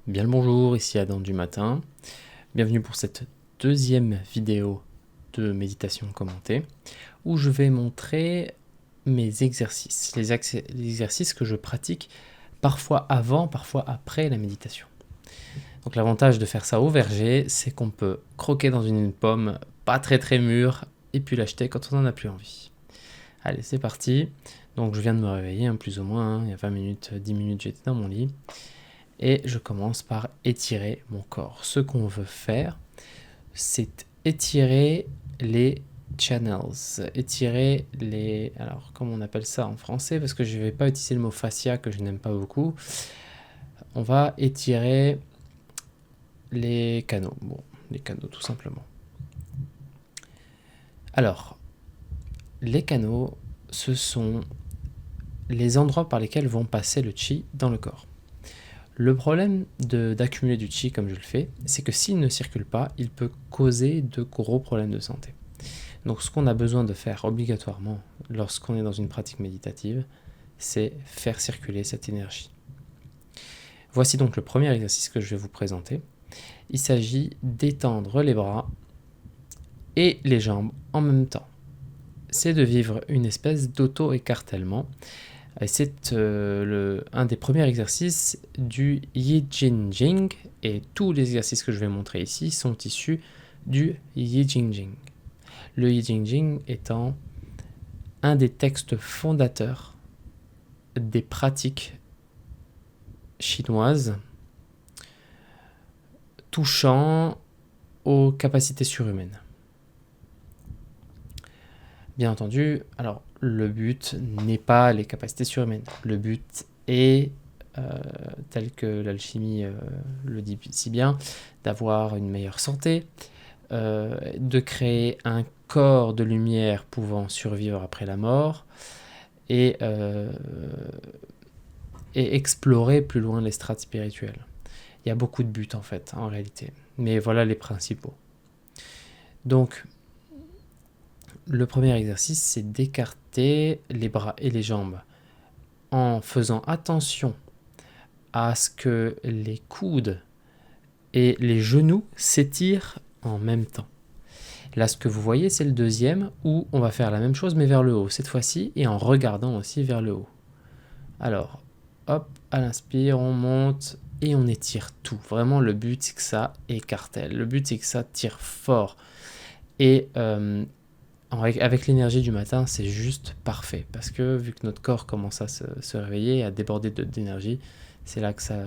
Bien le bonjour, ici Adam du matin. Bienvenue pour cette deuxième vidéo de méditation commentée où je vais montrer mes exercices, les exercices que je pratique parfois avant, parfois après la méditation. Donc l'avantage de faire ça au verger, c'est qu'on peut croquer dans une pomme pas très mûre et puis l'acheter quand on n'en a plus envie. Allez, c'est parti. Donc je viens de me réveiller, plus ou moins, il y a 20 minutes, 10 minutes, j'étais dans mon lit. Et je commence par étirer mon corps. Ce qu'on veut faire, c'est étirer les channels, étirer les... Alors, comment on appelle ça en français? Parce que je ne vais pas utiliser le mot fascia, que je n'aime pas beaucoup. On va étirer les canaux. Bon, les canaux, tout simplement. Alors, les canaux, ce sont les endroits par lesquels vont passer le chi dans le corps. Le problème d'accumuler du chi comme je le fais, c'est que s'il ne circule pas, il peut causer de gros problèmes de santé. Donc ce qu'on a besoin de faire obligatoirement lorsqu'on est dans une pratique méditative, c'est faire circuler cette énergie. Voici donc le premier exercice que je vais vous présenter. Il s'agit d'étendre les bras et les jambes en même temps. C'est de vivre une espèce d'auto-écartèlement. Et c'est un des premiers exercices du Yi Jing Jing, et tous les exercices que je vais montrer ici sont issus du Yi Jing Jing. Le Yi Jing Jing étant un des textes fondateurs des pratiques chinoises touchant aux capacités surhumaines. Bien entendu, alors le but n'est pas les capacités surhumaines. Le but est, tel que l'alchimie le dit si bien, d'avoir une meilleure santé, de créer un corps de lumière pouvant survivre après la mort et explorer plus loin les strates spirituelles. Il y a beaucoup de buts en fait, en réalité. Mais voilà les principaux. Donc, le premier exercice, c'est d'écarter les bras et les jambes en faisant attention à ce que les coudes et les genoux s'étirent en même temps. Là, ce que vous voyez, c'est le deuxième où on va faire la même chose mais vers le haut cette fois-ci et en regardant aussi vers le haut. Alors, hop, à l'inspire, on monte et on étire tout. Vraiment, le but, c'est que ça écartèle. Le but, c'est que ça tire fort. Et avec l'énergie du matin, c'est juste parfait. Parce que vu que notre corps commence à se réveiller, à déborder d'énergie, c'est là que ça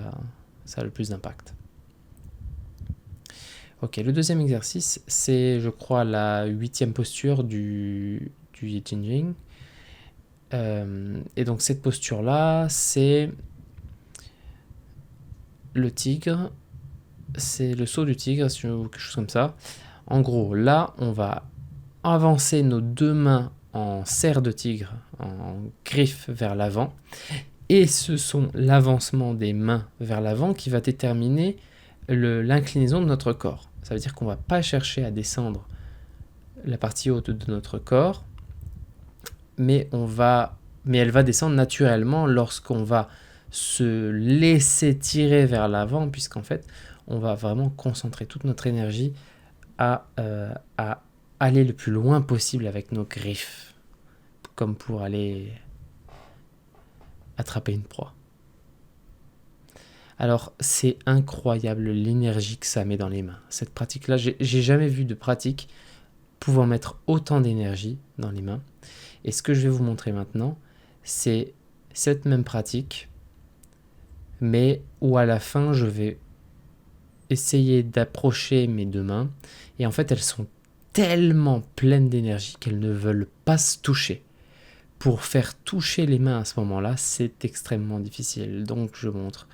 a le plus d'impact. Ok, le deuxième exercice, c'est, je crois, la 8e posture du Yi Jing Jing. Et donc cette posture-là, c'est le tigre, c'est le saut du tigre, ou quelque chose comme ça. En gros, là, on va avancer nos deux mains en serre de tigre, en griffe vers l'avant. Et ce sont l'avancement des mains vers l'avant qui va déterminer l'inclinaison de notre corps. Ça veut dire qu'on ne va pas chercher à descendre la partie haute de notre corps, mais elle va descendre naturellement lorsqu'on va se laisser tirer vers l'avant, puisqu'en fait, on va vraiment concentrer toute notre énergie à aller le plus loin possible avec nos griffes, comme pour aller attraper une proie. Alors, c'est incroyable l'énergie que ça met dans les mains. Cette pratique-là, j'ai jamais vu de pratique pouvant mettre autant d'énergie dans les mains. Et ce que je vais vous montrer maintenant, c'est cette même pratique, mais où à la fin, je vais essayer d'approcher mes deux mains. Et en fait, elles sont tellement pleines d'énergie qu'elles ne veulent pas se toucher. Pour faire toucher les mains à ce moment-là, c'est extrêmement difficile. Donc, je montre.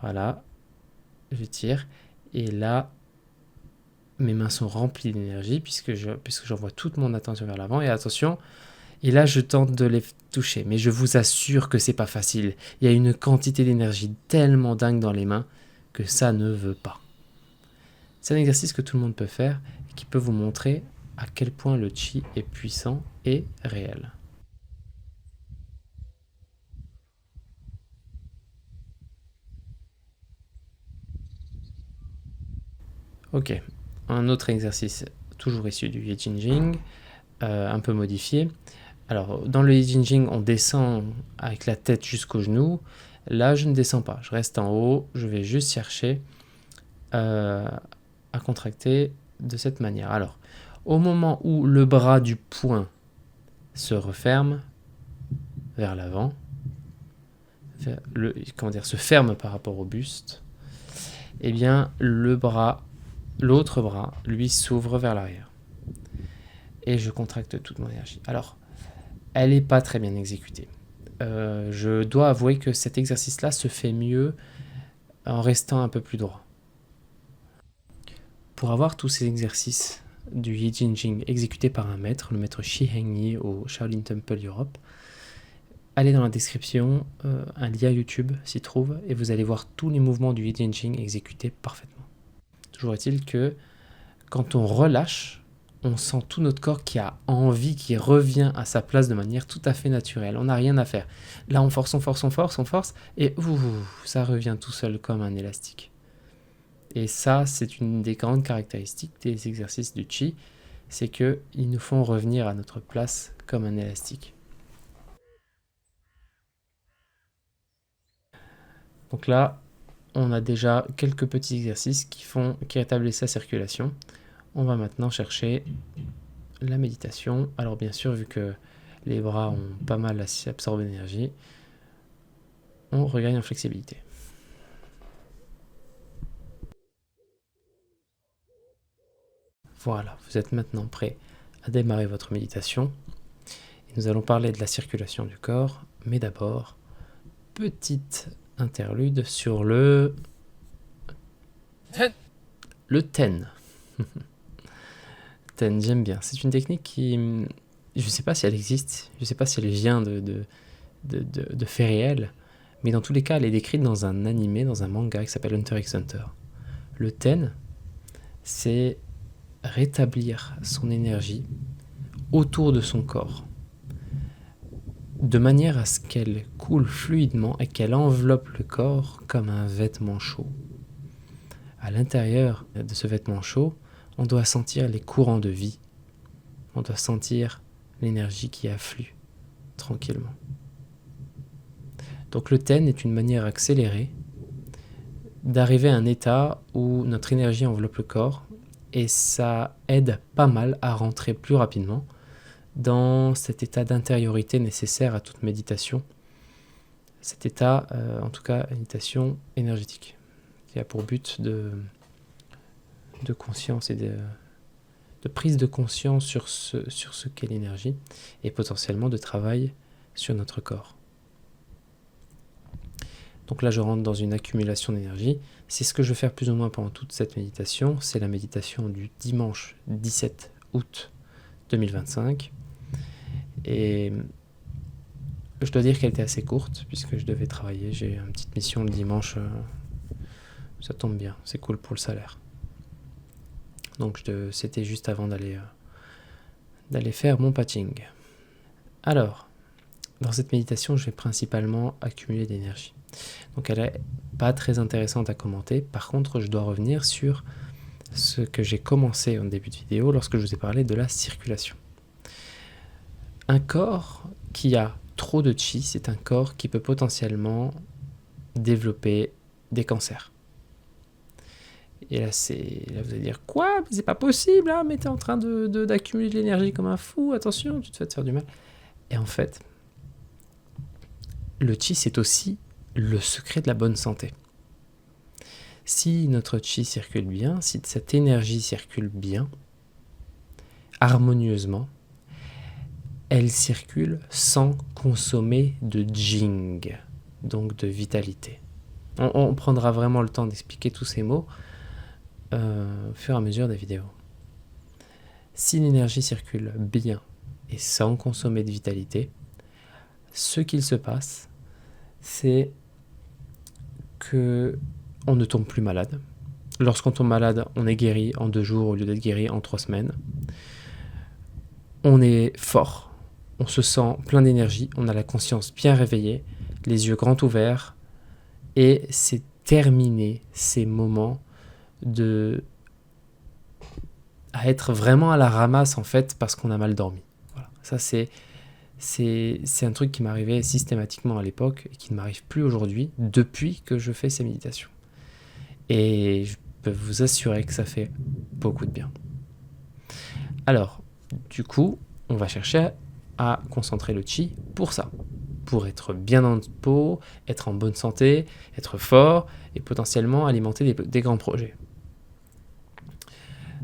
Voilà, je tire. Et là, mes mains sont remplies d'énergie puisque j'envoie toute mon attention vers l'avant. Et attention, et là, je tente de les toucher. Mais je vous assure que c'est pas facile. Il y a une quantité d'énergie tellement dingue dans les mains que ça ne veut pas. C'est un exercice que tout le monde peut faire et qui peut vous montrer à quel point le chi est puissant et réel. Ok, un autre exercice toujours issu du Yi Jing, un peu modifié. Alors, dans le Yi Jing, on descend avec la tête jusqu'au genou. Là, je ne descends pas, je reste en haut, je vais juste chercher à contracter de cette manière. Alors, au moment où le bras du poing se referme vers l'avant, se ferme par rapport au buste, eh bien, l'autre bras, lui, s'ouvre vers l'arrière. Et je contracte toute mon énergie. Alors, elle n'est pas très bien exécutée. Je dois avouer que cet exercice-là se fait mieux en restant un peu plus droit. Pour avoir tous ces exercices du Yi Jing exécutés par un maître, le maître Shi Hengyi au Shaolin Temple Europe, allez dans la description, un lien YouTube s'y trouve, et vous allez voir tous les mouvements du Yi Jing exécutés parfaitement. Toujours est-il que quand on relâche, on sent tout notre corps qui a envie, qui revient à sa place de manière tout à fait naturelle. On n'a rien à faire. Là, on force, et ça revient tout seul comme un élastique. Et ça, c'est une des grandes caractéristiques des exercices du Qi, c'est qu'ils nous font revenir à notre place comme un élastique. Donc là, on a déjà quelques petits exercices qui rétablissent la circulation. On va maintenant chercher la méditation. Alors bien sûr, vu que les bras ont pas mal absorbé d'énergie, on regagne en flexibilité. Voilà, vous êtes maintenant prêt à démarrer votre méditation. Et nous allons parler de la circulation du corps, mais d'abord, petite interlude sur le ten. Ten, j'aime bien. C'est une technique qui, je ne sais pas si elle existe, je ne sais pas si elle vient de faits réels, mais dans tous les cas, elle est décrite dans un animé, dans un manga qui s'appelle Hunter x Hunter. Le ten, c'est rétablir son énergie autour de son corps, de manière à ce qu'elle coule fluidement et qu'elle enveloppe le corps comme un vêtement chaud. À l'intérieur de ce vêtement chaud, on doit sentir les courants de vie. On doit sentir l'énergie qui afflue tranquillement. Donc le ten est une manière accélérée d'arriver à un état où notre énergie enveloppe le corps, et ça aide pas mal à rentrer plus rapidement dans cet état d'intériorité nécessaire à toute méditation. Cet état, en tout cas, méditation énergétique, qui a pour but de conscience et de prise de conscience sur ce qu'est l'énergie, et potentiellement de travail sur notre corps. Donc là, je rentre dans une accumulation d'énergie. C'est ce que je vais faire plus ou moins pendant toute cette méditation. C'est la méditation du dimanche 17 août 2025. Et je dois dire qu'elle était assez courte, puisque je devais travailler. J'ai une petite mission le dimanche. Ça tombe bien, c'est cool pour le salaire. Donc c'était juste avant d'aller faire mon patching. Alors, dans cette méditation, je vais principalement accumuler d'énergie. Donc elle n'est pas très intéressante à commenter. Par contre, je dois revenir sur ce que j'ai commencé en début de vidéo lorsque je vous ai parlé de la circulation. Un corps qui a trop de chi, c'est un corps qui peut potentiellement développer des cancers. Et là, vous allez dire, quoi? C'est pas possible, hein, mais t'es en train d'accumuler de l'énergie comme un fou, attention, tu te fais te faire du mal. Et en fait, le chi, c'est aussi le secret de la bonne santé. Si notre chi circule bien, si cette énergie circule bien, harmonieusement, elle circule sans consommer de jing, donc de vitalité. On prendra vraiment le temps d'expliquer tous ces mots au fur et à mesure des vidéos. Si l'énergie circule bien et sans consommer de vitalité, ce qu'il se passe, c'est que on ne tombe plus malade. Lorsqu'on tombe malade, on est guéri en 2 jours au lieu d'être guéri en 3 semaines. On est fort, on se sent plein d'énergie, on a la conscience bien réveillée, les yeux grands ouverts, et c'est terminé ces moments à être vraiment à la ramasse en fait parce qu'on a mal dormi. Voilà. Ça c'est un truc qui m'arrivait systématiquement à l'époque et qui ne m'arrive plus aujourd'hui depuis que je fais ces méditations. Et je peux vous assurer que ça fait beaucoup de bien. Alors, du coup, on va chercher à concentrer le chi pour ça, pour être bien dans notre peau, être en bonne santé, être fort et potentiellement alimenter des grands projets.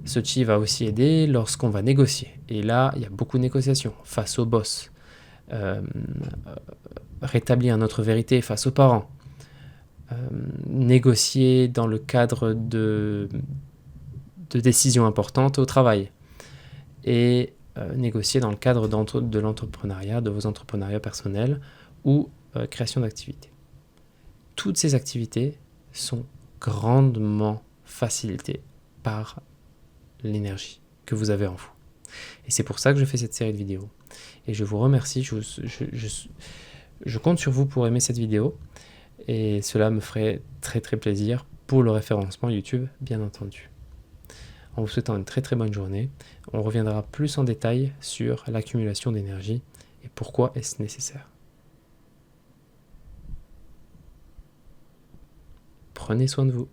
Ce chi va aussi aider lorsqu'on va négocier. Et là, il y a beaucoup de négociations face au boss, rétablir notre vérité face aux parents, négocier dans le cadre de décisions importantes au travail et négocier dans le cadre de l'entrepreneuriat, de vos entrepreneuriats personnels ou création d'activités. Toutes ces activités sont grandement facilitées par l'énergie que vous avez en vous. Et c'est pour ça que je fais cette série de vidéos. Et je vous remercie, je compte sur vous pour aimer cette vidéo. Et cela me ferait très très plaisir pour le référencement YouTube, bien entendu. En vous souhaitant une très très bonne journée, on reviendra plus en détail sur l'accumulation d'énergie et pourquoi est-ce nécessaire. Prenez soin de vous.